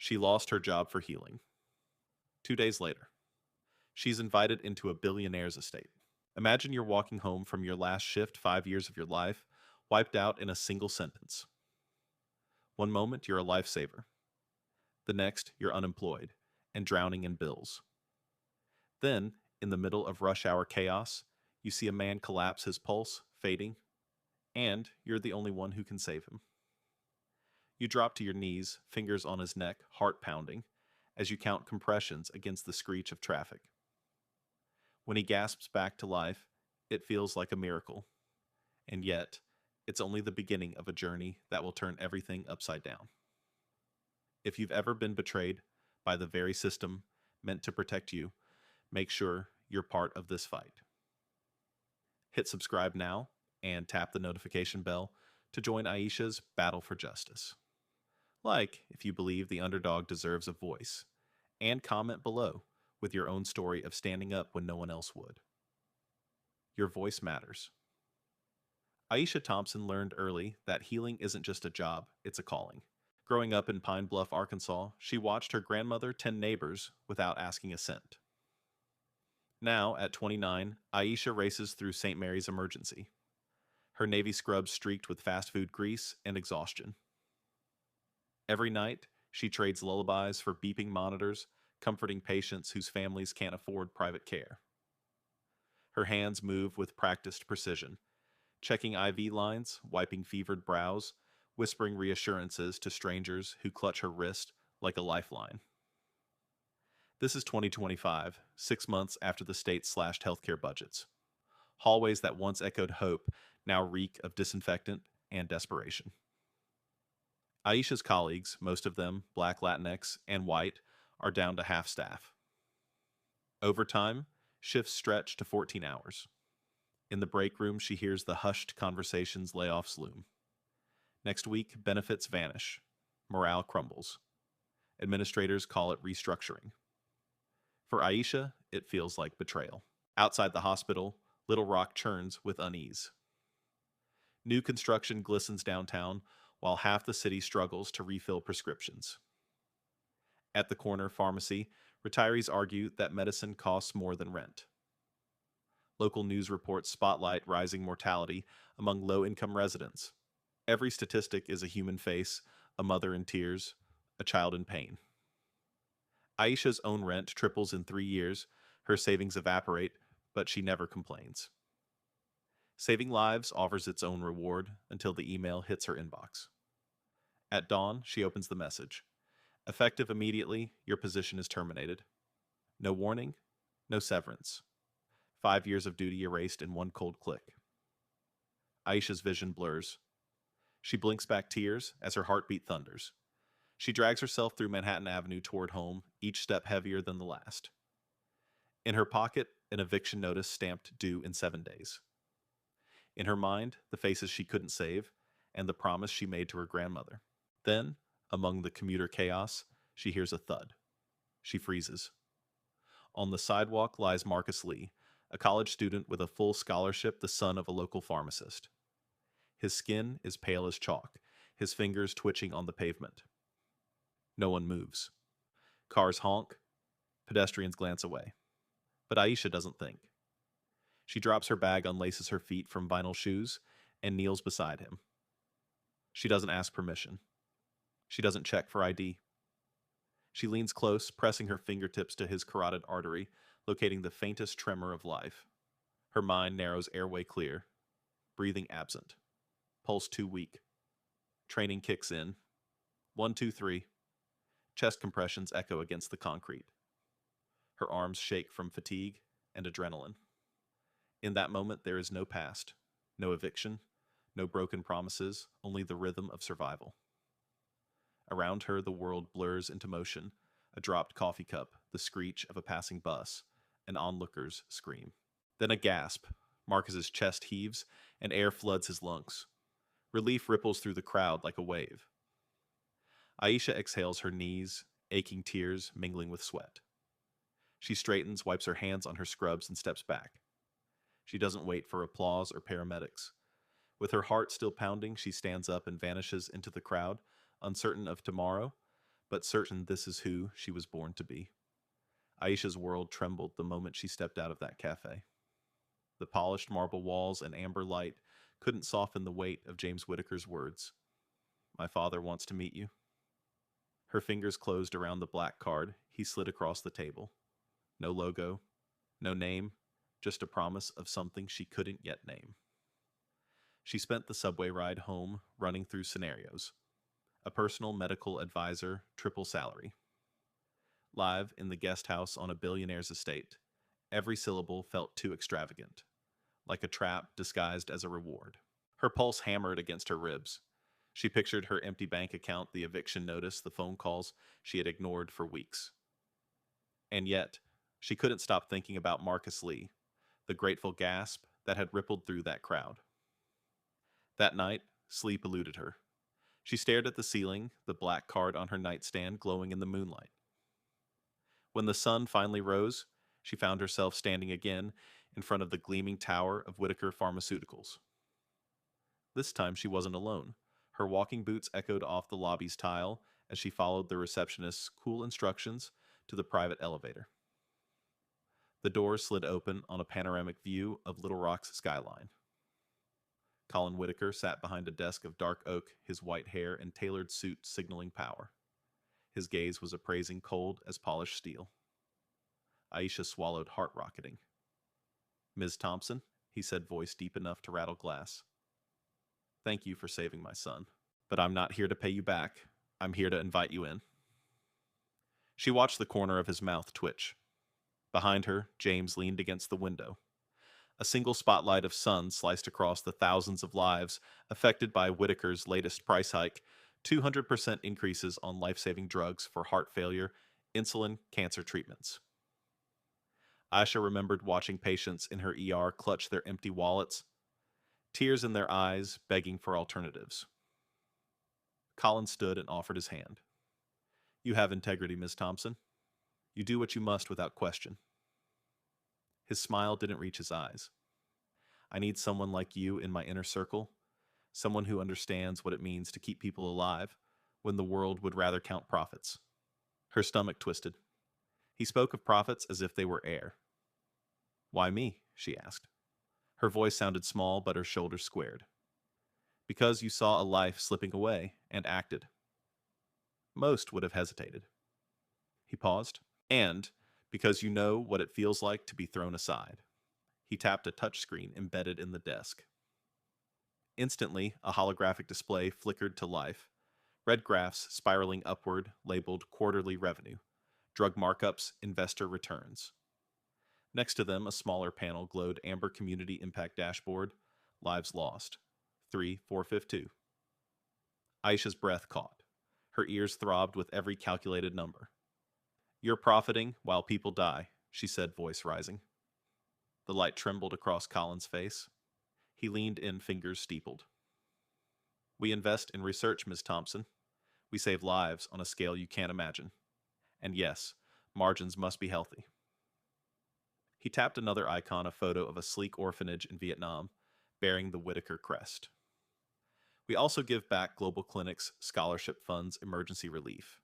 She lost her job for healing. 2 days later, she's invited into a billionaire's estate. Imagine you're walking home from your last shift, 5 years of your life, wiped out in a single sentence. One moment, you're a lifesaver. The next, you're unemployed and drowning in bills. Then, in the middle of rush hour chaos, you see a man collapse, his pulse fading, and you're the only one who can save him. You drop to your knees, fingers on his neck, heart pounding, as you count compressions against the screech of traffic. When he gasps back to life, it feels like a miracle. And yet, it's only the beginning of a journey that will turn everything upside down. If you've ever been betrayed by the very system meant to protect you, make sure you're part of this fight. Hit subscribe now and tap the notification bell to join Aisha's battle for justice. Like if you believe the underdog deserves a voice, and comment below with your own story of standing up when no one else would. Your voice matters. Aisha Thompson learned early that healing isn't just a job, it's a calling. Growing up in Pine Bluff, Arkansas, she watched her grandmother tend neighbors without asking a cent. Now, at 29, Aisha races through St. Mary's Emergency, her navy scrubs streaked with fast food grease and exhaustion. Every night, she trades lullabies for beeping monitors, comforting patients whose families can't afford private care. Her hands move with practiced precision, checking IV lines, wiping fevered brows, whispering reassurances to strangers who clutch her wrist like a lifeline. This is 2025, 6 months after the state slashed healthcare budgets. Hallways that once echoed hope now reek of disinfectant and desperation. Aisha's colleagues, most of them Black, Latinx, and white, are down to half staff. Overtime, shifts stretch to 14 hours. In the break room, she hears the hushed conversations layoffs loom. Next week, benefits vanish. Morale crumbles. Administrators call it restructuring. For Aisha, it feels like betrayal. Outside the hospital, Little Rock churns with unease. New construction glistens downtown, while half the city struggles to refill prescriptions. At the corner pharmacy, retirees argue that medicine costs more than rent. Local news reports spotlight rising mortality among low-income residents. Every statistic is a human face, a mother in tears, a child in pain. Aisha's own rent triples in 3 years, her savings evaporate, but she never complains. Saving lives offers its own reward until the email hits her inbox. At dawn, she opens the message. Effective immediately, your position is terminated. No warning, no severance. 5 years of duty erased in one cold click. Aisha's vision blurs. She blinks back tears as her heartbeat thunders. She drags herself through Manhattan Avenue toward home, each step heavier than the last. In her pocket, an eviction notice stamped due in 7 days. In her mind, the faces she couldn't save, and the promise she made to her grandmother. Then, among the commuter chaos, she hears a thud. She freezes. On the sidewalk lies Marcus Lee, a college student with a full scholarship, the son of a local pharmacist. His skin is pale as chalk, his fingers twitching on the pavement. No one moves. Cars honk, pedestrians glance away. But Aisha doesn't think. She drops her bag, unlaces her feet from vinyl shoes, and kneels beside him. She doesn't ask permission. She doesn't check for ID. She leans close, pressing her fingertips to his carotid artery, locating the faintest tremor of life. Her mind narrows, airway clear, breathing absent, pulse too weak. Training kicks in. 1, 2, 3. Chest compressions echo against the concrete. Her arms shake from fatigue and adrenaline. In that moment, there is no past, no eviction, no broken promises, only the rhythm of survival. Around her, the world blurs into motion, a dropped coffee cup, the screech of a passing bus, an onlooker's scream. Then a gasp. Marcus's chest heaves, and air floods his lungs. Relief ripples through the crowd like a wave. Aisha exhales, her knees, aching tears mingling with sweat. She straightens, wipes her hands on her scrubs, and steps back. She doesn't wait for applause or paramedics. With her heart still pounding, she stands up and vanishes into the crowd, uncertain of tomorrow, but certain this is who she was born to be. Aisha's world trembled the moment she stepped out of that cafe. The polished marble walls and amber light couldn't soften the weight of James Whitaker's words. My father wants to meet you. Her fingers closed around the black card he slid across the table. No logo, no name, just a promise of something she couldn't yet name. She spent the subway ride home running through scenarios. A personal medical advisor, triple salary. Live in the guest house on a billionaire's estate. Every syllable felt too extravagant, like a trap disguised as a reward. Her pulse hammered against her ribs. She pictured her empty bank account, the eviction notice, the phone calls she had ignored for weeks. And yet, she couldn't stop thinking about Marcus Lee, the grateful gasp that had rippled through that crowd. That night, sleep eluded her. She stared at the ceiling, the black card on her nightstand glowing in the moonlight. When the sun finally rose, she found herself standing again in front of the gleaming tower of Whitaker Pharmaceuticals. This time she wasn't alone. Her walking boots echoed off the lobby's tile as she followed the receptionist's cool instructions to the private elevator. The doors slid open on a panoramic view of Little Rock's skyline. Colin Whitaker sat behind a desk of dark oak, his white hair and tailored suit signaling power. His gaze was appraising cold as polished steel. Aisha swallowed, heart-rocketing. "Ms. Thompson," he said, voice deep enough to rattle glass. "Thank you for saving my son. But I'm not here to pay you back. I'm here to invite you in." She watched the corner of his mouth twitch. Behind her, James leaned against the window. A single spotlight of sun sliced across the thousands of lives affected by Whitaker's latest price hike, 200% increases on life-saving drugs for heart failure, insulin, cancer treatments. Aisha remembered watching patients in her ER clutch their empty wallets, tears in their eyes, begging for alternatives. Colin stood and offered his hand. "You have integrity, Ms. Thompson. You do what you must without question." His smile didn't reach his eyes. "I need someone like you in my inner circle, someone who understands what it means to keep people alive when the world would rather count profits." Her stomach twisted. He spoke of profits as if they were air. "Why me?" she asked. Her voice sounded small, but her shoulders squared. "Because you saw a life slipping away and acted." Most would have hesitated. He paused. "And because you know what it feels like to be thrown aside." He tapped a touchscreen embedded in the desk. Instantly, a holographic display flickered to life. Red graphs spiraling upward, labeled quarterly revenue, drug markups, investor returns. Next to them, a smaller panel glowed amber community impact dashboard, lives lost, 3,452. Aisha's breath caught. Her ears throbbed with every calculated number. "You're profiting while people die," she said, voice rising. The light trembled across Colin's face. He leaned in, fingers steepled. "We invest in research, Ms. Thompson. We save lives on a scale you can't imagine. And yes, margins must be healthy." He tapped another icon, a photo of a sleek orphanage in Vietnam, bearing the Whitaker crest. "We also give back global clinics, scholarship funds, emergency relief."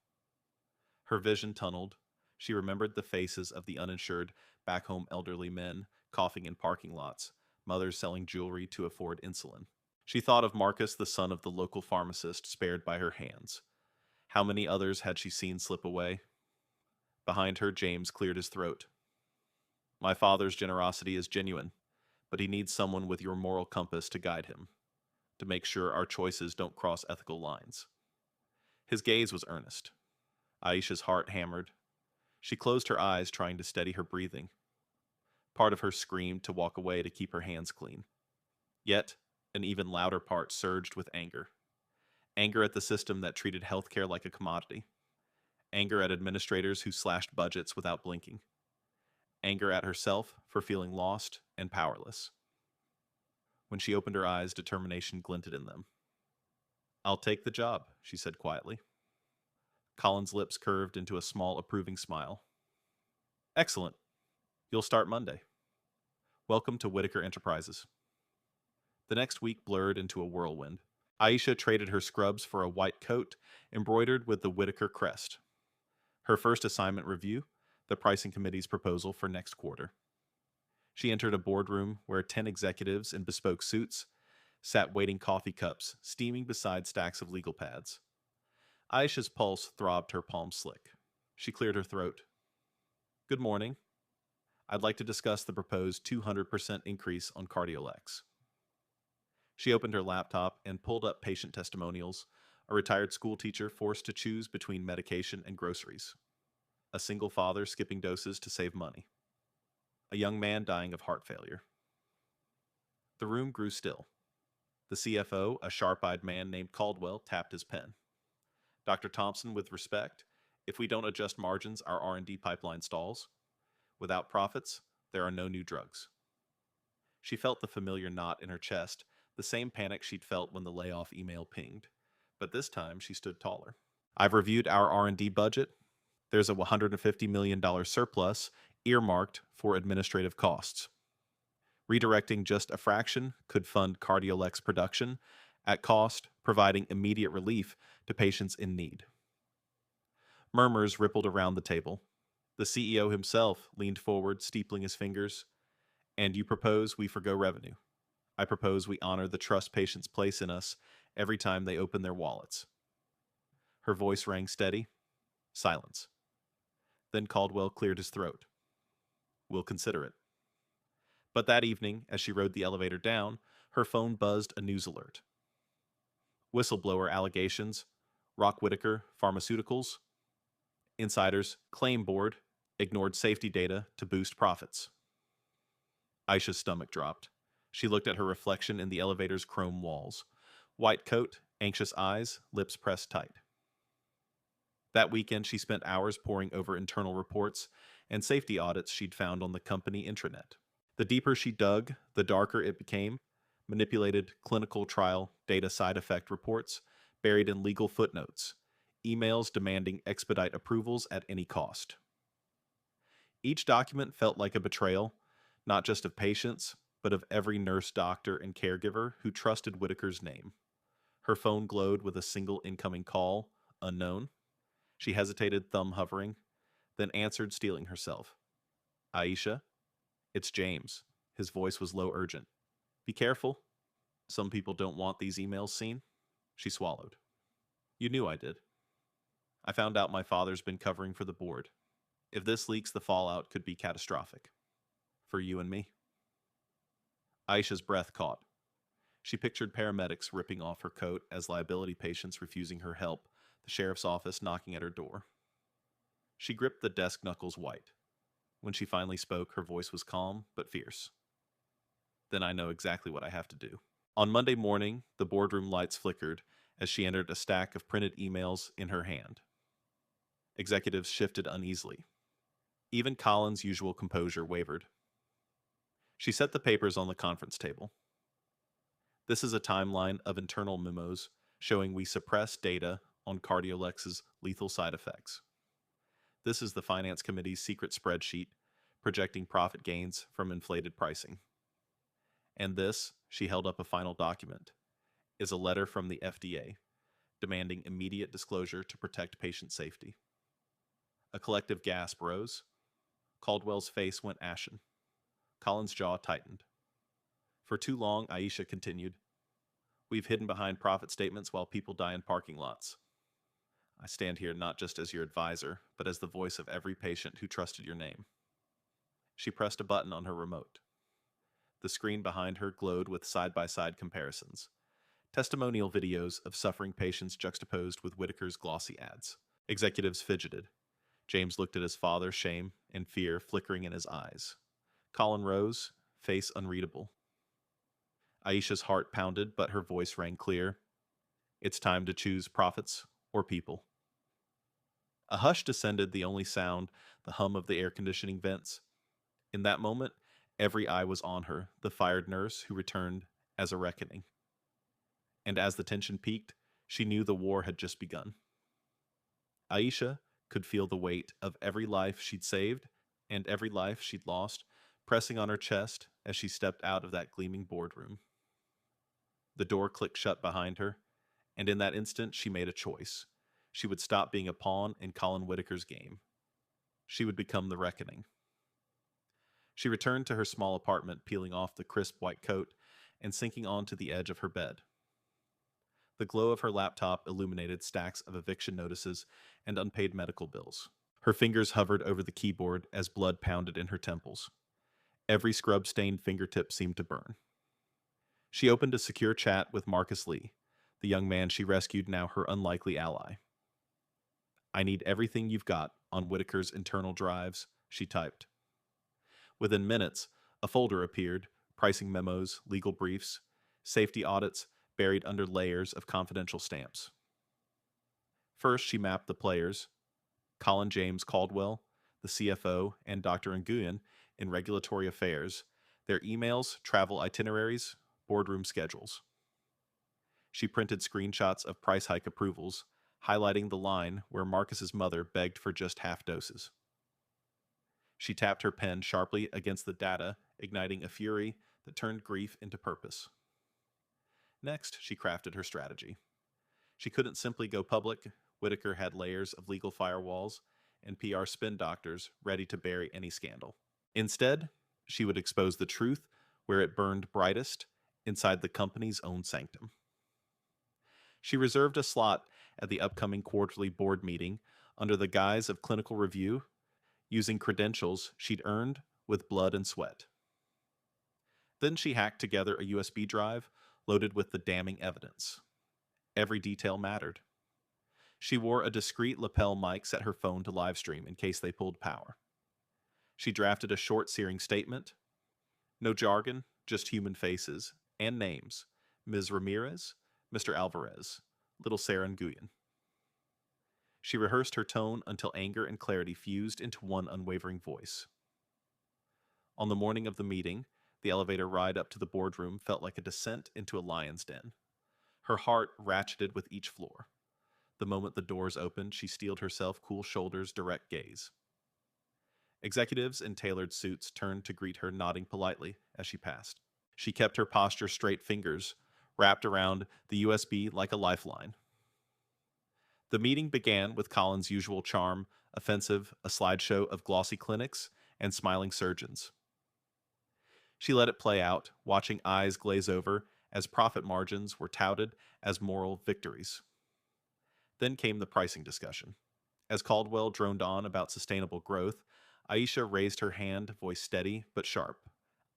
Her vision tunneled. She remembered the faces of the uninsured, back-home elderly men coughing in parking lots, mothers selling jewelry to afford insulin. She thought of Marcus, the son of the local pharmacist, spared by her hands. How many others had she seen slip away? Behind her, James cleared his throat. "My father's generosity is genuine, but he needs someone with your moral compass to guide him, to make sure our choices don't cross ethical lines." His gaze was earnest. Aisha's heart hammered. She closed her eyes, trying to steady her breathing. Part of her screamed to walk away to keep her hands clean. Yet, an even louder part surged with anger. Anger at the system that treated healthcare like a commodity. Anger at administrators who slashed budgets without blinking. Anger at herself for feeling lost and powerless. When she opened her eyes, determination glinted in them. "I'll take the job," she said quietly. Colin's lips curved into a small, approving smile. "Excellent. You'll start Monday. Welcome to Whitaker Enterprises." The next week blurred into a whirlwind. Aisha traded her scrubs for a white coat embroidered with the Whitaker crest. Her first assignment review, the pricing committee's proposal for next quarter. She entered a boardroom where 10 executives in bespoke suits sat waiting coffee cups, steaming beside stacks of legal pads. Aisha's pulse throbbed her palms slick. She cleared her throat. Good morning. I'd like to discuss the proposed 200% increase on Cardiolex. She opened her laptop and pulled up patient testimonials, a retired school teacher forced to choose between medication and groceries, a single father skipping doses to save money, a young man dying of heart failure. The room grew still. The CFO, a sharp-eyed man named Caldwell, tapped his pen. Dr. Thompson, with respect, if we don't adjust margins, our R&D pipeline stalls. Without profits, there are no new drugs. She felt the familiar knot in her chest, the same panic she'd felt when the layoff email pinged. But this time, she stood taller. I've reviewed our R&D budget. There's a $150 million surplus earmarked for administrative costs. Redirecting just a fraction could fund Cardiolex production at cost, providing immediate relief to patients in need. Murmurs rippled around the table. The CEO himself leaned forward, steepling his fingers. And you propose we forgo revenue. I propose we honor the trust patients place in us every time they open their wallets. Her voice rang steady. Silence. Then Caldwell cleared his throat. We'll consider it. But that evening, as she rode the elevator down, her phone buzzed a news alert. Whistleblower allegations. Rock Whitaker Pharmaceuticals. Insiders claim board ignored safety data to boost profits. Aisha's stomach dropped. She looked at her reflection in the elevator's chrome walls. White coat, anxious eyes, lips pressed tight. That weekend, she spent hours poring over internal reports and safety audits she'd found on the company intranet. The deeper she dug, the darker it became. Manipulated clinical trial data side effect reports, buried in legal footnotes, emails demanding expedite approvals at any cost. Each document felt like a betrayal, not just of patients, but of every nurse, doctor, and caregiver who trusted Whitaker's name. Her phone glowed with a single incoming call, unknown. She hesitated, thumb hovering, then answered, steeling herself. Aisha? It's James. His voice was low, urgent. Be careful. Some people don't want these emails seen. She swallowed. You knew I did. I found out my father's been covering for the board. If this leaks, the fallout could be catastrophic. For you and me. Aisha's breath caught. She pictured paramedics ripping off her coat as liability patients refusing her help, the sheriff's office knocking at her door. She gripped the desk knuckles white. When she finally spoke, her voice was calm but fierce. Then I know exactly what I have to do. On Monday morning, the boardroom lights flickered as she entered a stack of printed emails in her hand. Executives shifted uneasily. Even Colin's usual composure wavered. She set the papers on the conference table. This is a timeline of internal memos showing we suppress data on Cardiolex's lethal side effects. This is the Finance Committee's secret spreadsheet projecting profit gains from inflated pricing. And this, she held up a final document, is a letter from the FDA demanding immediate disclosure to protect patient safety. A collective gasp rose. Caldwell's face went ashen. Colin's jaw tightened. For too long, Aisha continued, we've hidden behind profit statements while people die in parking lots. I stand here not just as your advisor, but as the voice of every patient who trusted your name. She pressed a button on her remote. The screen behind her glowed with side-by-side comparisons. Testimonial videos of suffering patients juxtaposed with Whitaker's glossy ads. Executives fidgeted. James looked at his father, shame and fear flickering in his eyes. Colin rose, face unreadable. Aisha's heart pounded, but her voice rang clear. It's time to choose profits or people. A hush descended, the only sound, the hum of the air conditioning vents. In that moment, every eye was on her, the fired nurse who returned as a reckoning. And as the tension peaked, she knew the war had just begun. Aisha could feel the weight of every life she'd saved and every life she'd lost pressing on her chest as she stepped out of that gleaming boardroom. The door clicked shut behind her, and in that instant she made a choice. She would stop being a pawn in Colin Whitaker's game. She would become the reckoning. She returned to her small apartment, peeling off the crisp white coat and sinking onto the edge of her bed. The glow of her laptop illuminated stacks of eviction notices and unpaid medical bills. Her fingers hovered over the keyboard as blood pounded in her temples. Every scrub-stained fingertip seemed to burn. She opened a secure chat with Marcus Lee, the young man she rescued, now her unlikely ally. "I need everything you've got on Whitaker's internal drives," she typed. Within minutes, a folder appeared, pricing memos, legal briefs, safety audits buried under layers of confidential stamps. First, she mapped the players, Colin James Caldwell, the CFO, and Dr. Nguyen in regulatory affairs, their emails, travel itineraries, boardroom schedules. She printed screenshots of price hike approvals, highlighting the line where Marcus's mother begged for just half doses. She tapped her pen sharply against the data, igniting a fury that turned grief into purpose. Next, she crafted her strategy. She couldn't simply go public. Whitaker had layers of legal firewalls and PR spin doctors ready to bury any scandal. Instead, she would expose the truth where it burned brightest, inside the company's own sanctum. She reserved a slot at the upcoming quarterly board meeting under the guise of clinical review, using credentials she'd earned with blood and sweat. Then she hacked together a USB drive loaded with the damning evidence. Every detail mattered. She wore a discreet lapel mic set her phone to livestream in case they pulled power. She drafted a short, searing statement. No jargon, just human faces and names. Ms. Ramirez, Mr. Alvarez, little Sarah Nguyen. She rehearsed her tone until anger and clarity fused into one unwavering voice. On the morning of the meeting, the elevator ride up to the boardroom felt like a descent into a lion's den. Her heart ratcheted with each floor. The moment the doors opened, she steeled herself, cool shoulders, direct gaze. Executives in tailored suits turned to greet her, nodding politely as she passed. She kept her posture straight, fingers wrapped around the USB like a lifeline. The meeting began with Colin's usual charm, offensive, a slideshow of glossy clinics and smiling surgeons. She let it play out, watching eyes glaze over as profit margins were touted as moral victories. Then came the pricing discussion. As Caldwell droned on about sustainable growth, Aisha raised her hand, voice steady but sharp.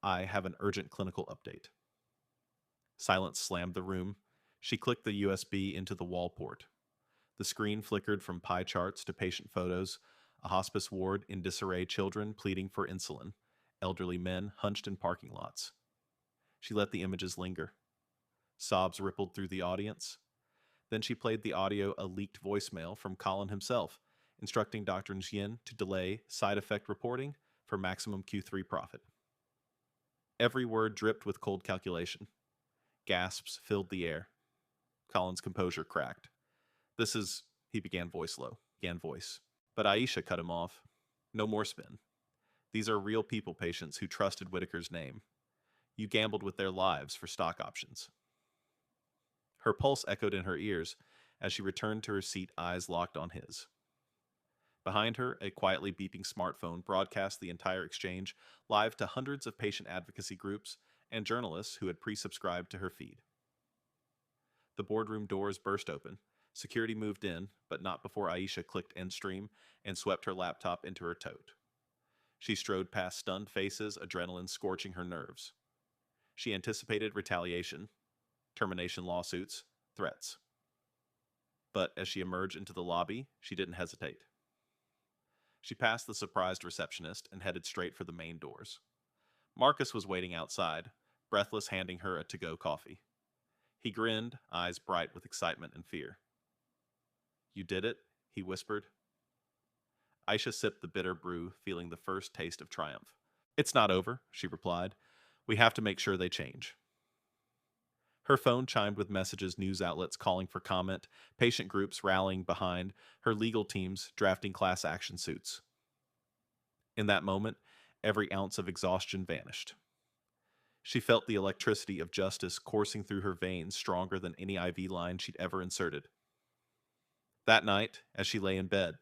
"I have an urgent clinical update." Silence slammed the room. She clicked the USB into the wall port. The screen flickered from pie charts to patient photos, a hospice ward in disarray, children pleading for insulin, elderly men hunched in parking lots. She let the images linger. Sobs rippled through the audience. Then she played the audio, a leaked voicemail from Colin himself, instructing Dr. Nguyen to delay side effect reporting for maximum Q3 profit. Every word dripped with cold calculation. Gasps filled the air. Colin's composure cracked. "This is," he began voice low. But Aisha cut him off. "No more spin. These are real people, patients who trusted Whitaker's name. You gambled with their lives for stock options." Her pulse echoed in her ears as she returned to her seat, eyes locked on his. Behind her, a quietly beeping smartphone broadcast the entire exchange live to hundreds of patient advocacy groups and journalists who had pre-subscribed to her feed. The boardroom doors burst open. Security moved in, but not before Aisha clicked end stream and swept her laptop into her tote. She strode past stunned faces, adrenaline scorching her nerves. She anticipated retaliation, termination lawsuits, threats. But as she emerged into the lobby, she didn't hesitate. She passed the surprised receptionist and headed straight for the main doors. Marcus was waiting outside, breathless, handing her a to-go coffee. He grinned, eyes bright with excitement and fear. "You did it?" he whispered. Aisha sipped the bitter brew, feeling the first taste of triumph. "It's not over," she replied. "We have to make sure they change." Her phone chimed with messages, news outlets calling for comment, patient groups rallying behind, her legal teams drafting class action suits. In that moment, every ounce of exhaustion vanished. She felt the electricity of justice coursing through her veins, stronger than any IV line she'd ever inserted. That night, as she lay in bed,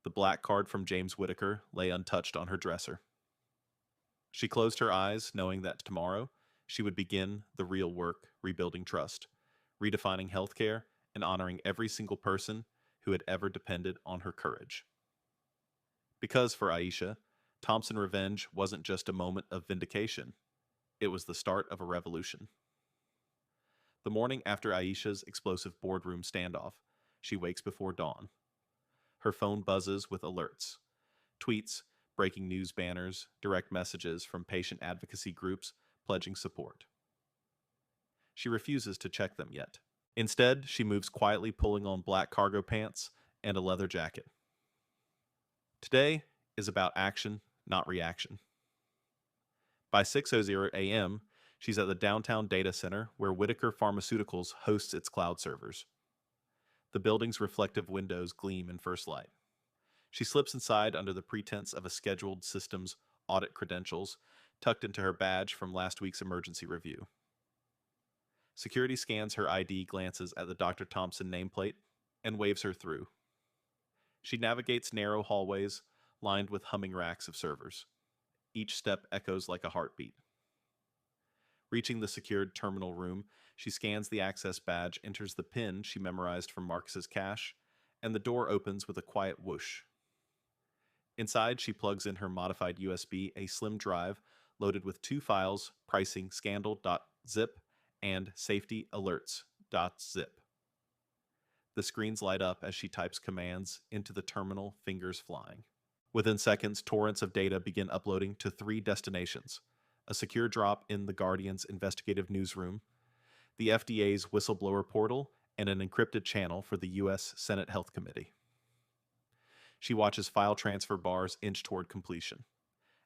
the black card from James Whitaker lay untouched on her dresser. She closed her eyes, knowing that tomorrow she would begin the real work rebuilding trust, redefining healthcare, and honoring every single person who had ever depended on her courage. Because for Aisha, Thompson revenge wasn't just a moment of vindication, it was the start of a revolution. The morning after Aisha's explosive boardroom standoff, she wakes before dawn. Her phone buzzes with alerts, tweets, breaking news banners, direct messages from patient advocacy groups pledging support. She refuses to check them yet. Instead, she moves quietly, pulling on black cargo pants and a leather jacket. Today is about action, not reaction. By 6:00 a.m., she's at the downtown data center where Whitaker Pharmaceuticals hosts its cloud servers. The building's reflective windows gleam in first light. She slips inside under the pretense of a scheduled systems audit credentials tucked into her badge from last week's emergency review. Security scans her ID, glances at the Dr. Thompson nameplate, and waves her through. She navigates narrow hallways lined with humming racks of servers. Each step echoes like a heartbeat. Reaching the secured terminal room, she scans the access badge, enters the PIN she memorized from Marcus's cache, and the door opens with a quiet whoosh. Inside, she plugs in her modified USB, a slim drive loaded with 2 files, pricing scandal.zip and safetyalerts.zip. The screens light up as she types commands into the terminal, fingers flying. Within seconds, torrents of data begin uploading to 3 destinations: a secure drop in the Guardian's investigative newsroom, the FDA's whistleblower portal, and an encrypted channel for the U.S. Senate Health Committee. She watches file transfer bars inch toward completion.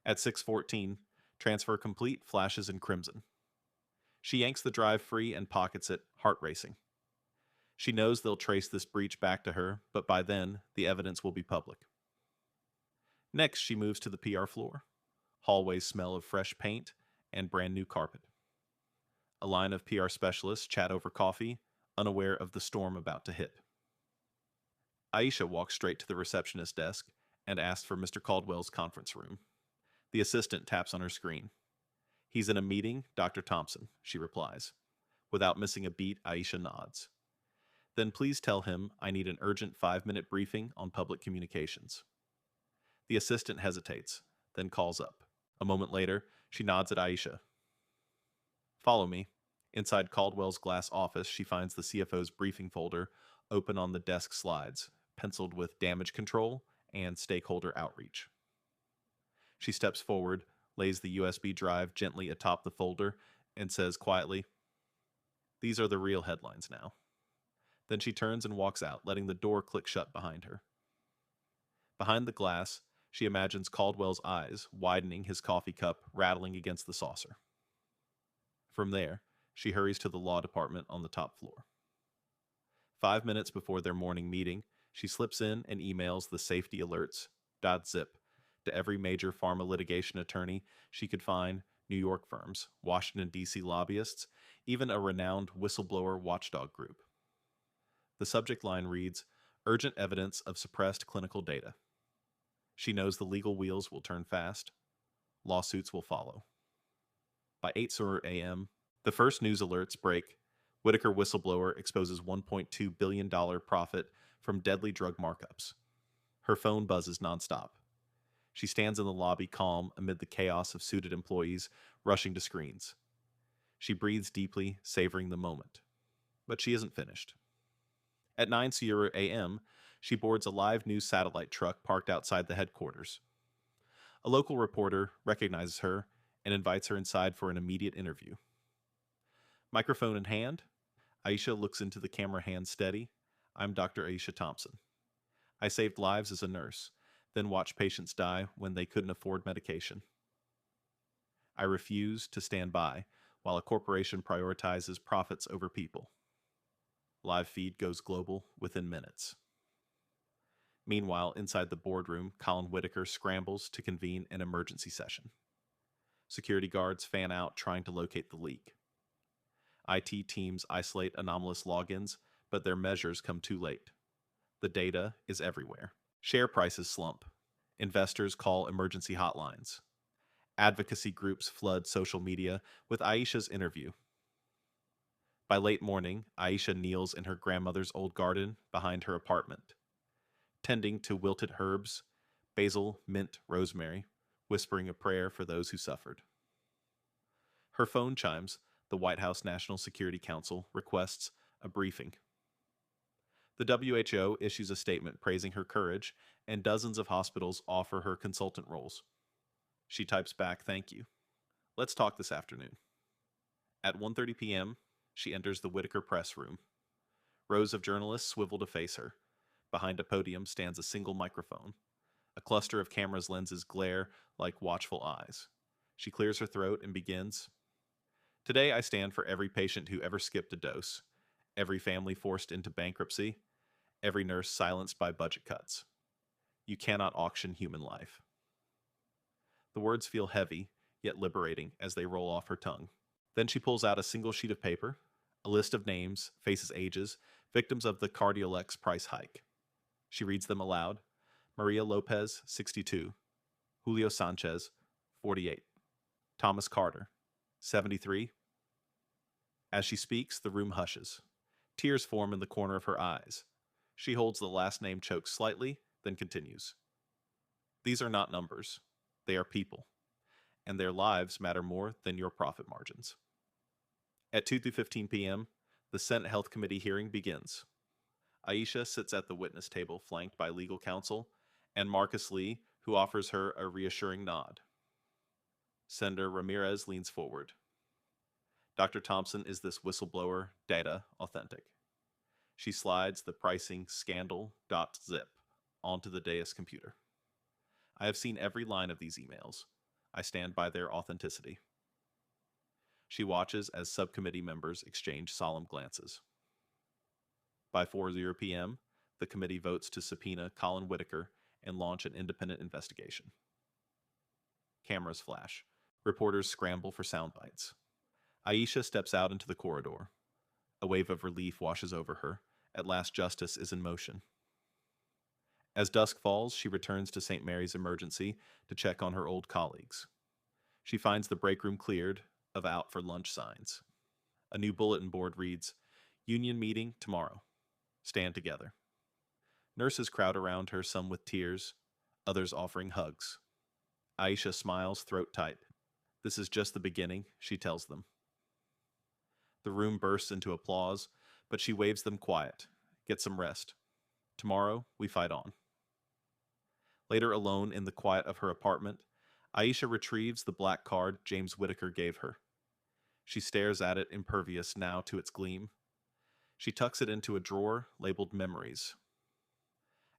At 6:14, transfer complete flashes in crimson. She yanks the drive free and pockets it, heart racing. She knows they'll trace this breach back to her, but by then, the evidence will be public. Next, she moves to the PR floor. Hallways smell of fresh paint and brand new carpet. A line of PR specialists chat over coffee, unaware of the storm about to hit. Aisha walks straight to the receptionist's desk and asks for Mr. Caldwell's conference room. The assistant taps on her screen. "He's in a meeting, Dr. Thompson," she replies. Without missing a beat, Aisha nods. "Then please tell him I need an urgent 5-minute briefing on public communications." The assistant hesitates, then calls up. A moment later, she nods at Aisha. "Follow me." Inside Caldwell's glass office, she finds the CFO's briefing folder open on the desk slides, penciled with damage control and stakeholder outreach. She steps forward, lays the USB drive gently atop the folder, and says quietly, "These are the real headlines now." Then she turns and walks out, letting the door click shut behind her. Behind the glass, she imagines Caldwell's eyes widening, his coffee cup rattling against the saucer. From there, she hurries to the law department on the top floor. 5 minutes before their morning meeting, she slips in and emails the safetyalerts.zip to every major pharma litigation attorney she could find, New York firms, Washington, D.C. lobbyists, even a renowned whistleblower watchdog group. The subject line reads, "Urgent evidence of suppressed clinical data." She knows the legal wheels will turn fast. Lawsuits will follow. By 8:00 a.m., the first news alerts break. Whitaker whistleblower exposes $1.2 billion profit from deadly drug markups. Her phone buzzes nonstop. She stands in the lobby calm amid the chaos of suited employees rushing to screens. She breathes deeply, savoring the moment. But she isn't finished. At 9:00 a.m., she boards a live news satellite truck parked outside the headquarters. A local reporter recognizes her and invites her inside for an immediate interview. Microphone in hand, Aisha looks into the camera, hand steady. "I'm Dr. Aisha Thompson. I saved lives as a nurse, then watched patients die when they couldn't afford medication. I refuse to stand by while a corporation prioritizes profits over people." Live feed goes global within minutes. Meanwhile, inside the boardroom, Colin Whitaker scrambles to convene an emergency session. Security guards fan out trying to locate the leak. IT teams isolate anomalous logins, but their measures come too late. The data is everywhere. Share prices slump. Investors call emergency hotlines. Advocacy groups flood social media with Aisha's interview. By late morning, Aisha kneels in her grandmother's old garden behind her apartment, tending to wilted herbs, basil, mint, rosemary, whispering a prayer for those who suffered. Her phone chimes. The White House National Security Council requests a briefing. The WHO issues a statement praising her courage, and dozens of hospitals offer her consultant roles. She types back, "Thank you. Let's talk this afternoon." At 1:30 p.m., she enters the Whitaker press room. Rows of journalists swivel to face her. Behind a podium stands a single microphone. A cluster of camera's lenses glare like watchful eyes. She clears her throat and begins. Today I stand for every patient who ever skipped a dose, every family forced into bankruptcy, every nurse silenced by budget cuts. You cannot auction human life. The words feel heavy, yet liberating as they roll off her tongue. Then she pulls out a single sheet of paper, a list of names, faces, ages, victims of the Cardiolux price hike. She reads them aloud. Maria Lopez, 62. Julio Sanchez, 48. Thomas Carter, 73. As she speaks, the room hushes. Tears form in the corner of her eyes. She holds the last name choked slightly, then continues. These are not numbers. They are people. And their lives matter more than your profit margins. At 2:15 p.m., the Senate Health Committee hearing begins. Aisha sits at the witness table flanked by legal counsel and Marcus Lee, who offers her a reassuring nod. Senator Ramirez leans forward. Dr. Thompson, is this whistleblower data authentic? She slides the pricing scandal.zip onto the dais computer. I have seen every line of these emails. I stand by their authenticity. She watches as subcommittee members exchange solemn glances. By 4:00 p.m., the committee votes to subpoena Colin Whitaker and launch an independent investigation. Cameras flash. Reporters scramble for sound bites. Aisha steps out into the corridor. A wave of relief washes over her. At last, justice is in motion. As dusk falls, she returns to St. Mary's Emergency to check on her old colleagues. She finds the break room cleared of out for lunch signs. A new bulletin board reads, "Union meeting tomorrow. Stand together." Nurses crowd around her, some with tears, others offering hugs. Aisha smiles, throat tight. This is just the beginning, she tells them. The room bursts into applause, but she waves them quiet. Get some rest. Tomorrow, we fight on. Later, alone in the quiet of her apartment, Aisha retrieves the black card James Whitaker gave her. She stares at it, impervious now to its gleam. She tucks it into a drawer labeled Memories.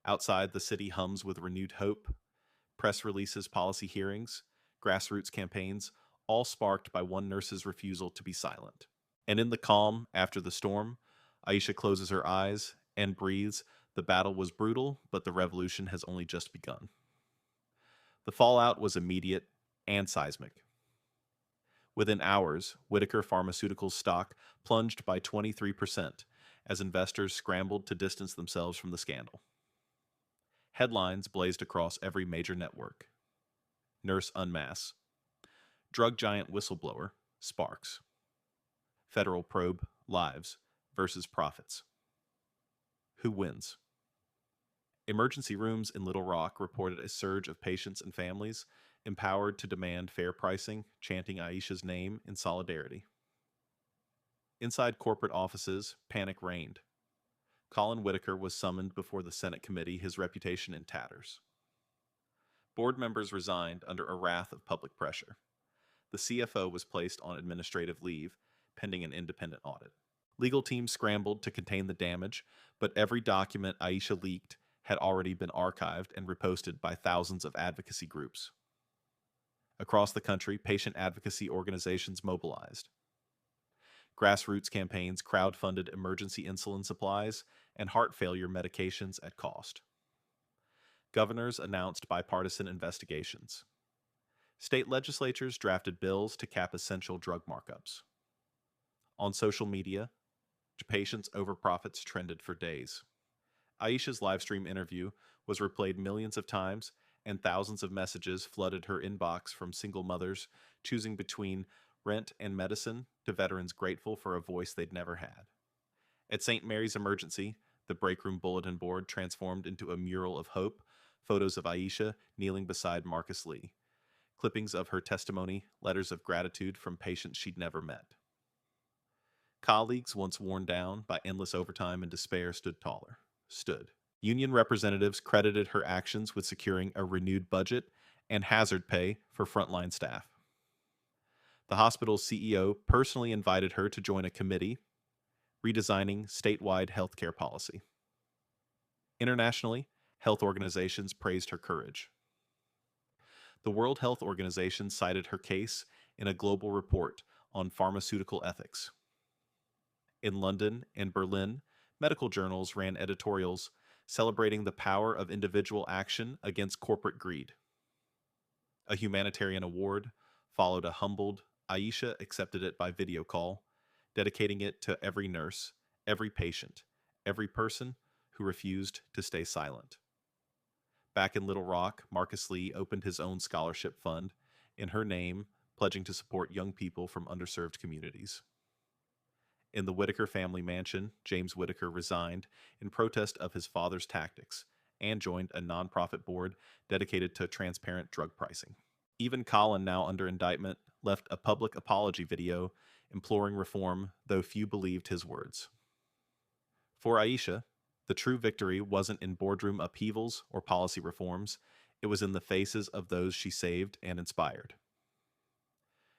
Outside, the city hums with renewed hope. Press releases, policy hearings, grassroots campaigns, all sparked by one nurse's refusal to be silent. And in the calm after the storm, Aisha closes her eyes and breathes. The battle was brutal, but the revolution has only just begun. The fallout was immediate and seismic. Within hours, Whitaker Pharmaceuticals stock plunged by 23% as investors scrambled to distance themselves from the scandal. Headlines blazed across every major network. Nurse unmass. Drug giant whistleblower sparks. Federal probe lives versus profits. Who wins? Emergency rooms in Little Rock reported a surge of patients and families empowered to demand fair pricing, chanting Aisha's name in solidarity. Inside corporate offices, panic reigned. Colin Whitaker was summoned before the Senate committee, his reputation in tatters. Board members resigned under a wrath of public pressure. The CFO was placed on administrative leave, pending an independent audit. Legal teams scrambled to contain the damage, but every document Aisha leaked had already been archived and reposted by thousands of advocacy groups. Across the country, patient advocacy organizations mobilized. Grassroots campaigns crowdfunded emergency insulin supplies and heart failure medications at cost. Governors announced bipartisan investigations. State legislatures drafted bills to cap essential drug markups. On social media, patients over profits trended for days. Aisha's livestream interview was replayed millions of times, and thousands of messages flooded her inbox from single mothers choosing between rent and medicine to veterans grateful for a voice they'd never had. At St. Mary's Emergency, the break room bulletin board transformed into a mural of hope, photos of Aisha kneeling beside Marcus Lee, clippings of her testimony, letters of gratitude from patients she'd never met. Colleagues, once worn down by endless overtime and despair, stood. Union representatives credited her actions with securing a renewed budget and hazard pay for frontline staff. The hospital's CEO personally invited her to join a committee redesigning statewide healthcare policy. Internationally, health organizations praised her courage. The World Health Organization cited her case in a global report on pharmaceutical ethics. In London and Berlin, medical journals ran editorials celebrating the power of individual action against corporate greed. A humanitarian award followed a humbled Aisha accepted it by video call, dedicating it to every nurse, every patient, every person who refused to stay silent. Back in Little Rock, Marcus Lee opened his own scholarship fund in her name, pledging to support young people from underserved communities. In the Whitaker family mansion, James Whitaker resigned in protest of his father's tactics and joined a nonprofit board dedicated to transparent drug pricing. Even Colin, now under indictment, left a public apology video imploring reform, though few believed his words. For Aisha, the true victory wasn't in boardroom upheavals or policy reforms, it was in the faces of those she saved and inspired.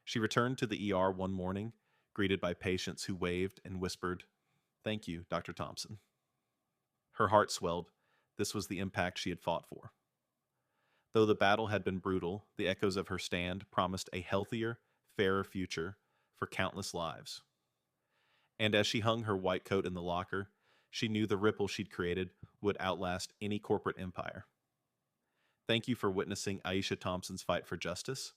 She returned to the ER one morning, greeted by patients who waved and whispered, "Thank you, Dr. Thompson." Her heart swelled. This was the impact she had fought for. Though the battle had been brutal, the echoes of her stand promised a healthier, fairer future for countless lives. And as she hung her white coat in the locker, she knew the ripple she'd created would outlast any corporate empire. Thank you for witnessing Aisha Thompson's fight for justice,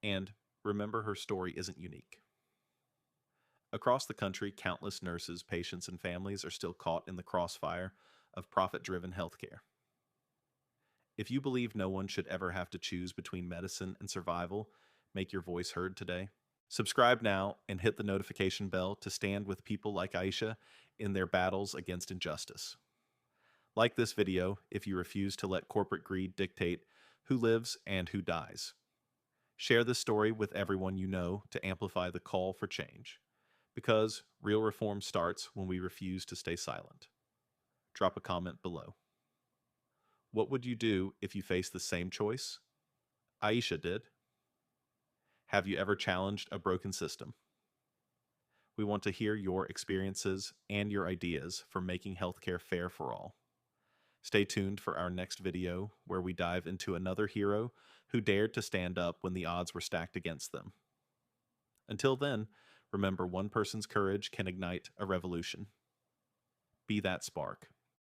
and remember her story isn't unique. Across the country, countless nurses, patients, and families are still caught in the crossfire of profit-driven healthcare. If you believe no one should ever have to choose between medicine and survival, make your voice heard today. Subscribe now and hit the notification bell to stand with people like Aisha in their battles against injustice. Like this video if you refuse to let corporate greed dictate who lives and who dies. Share this story with everyone you know to amplify the call for change. Because real reform starts when we refuse to stay silent. Drop a comment below. What would you do if you faced the same choice Aisha did? Have you ever challenged a broken system? We want to hear your experiences and your ideas for making healthcare fair for all. Stay tuned for our next video where we dive into another hero who dared to stand up when the odds were stacked against them. Until then, remember one person's courage can ignite a revolution. Be that spark.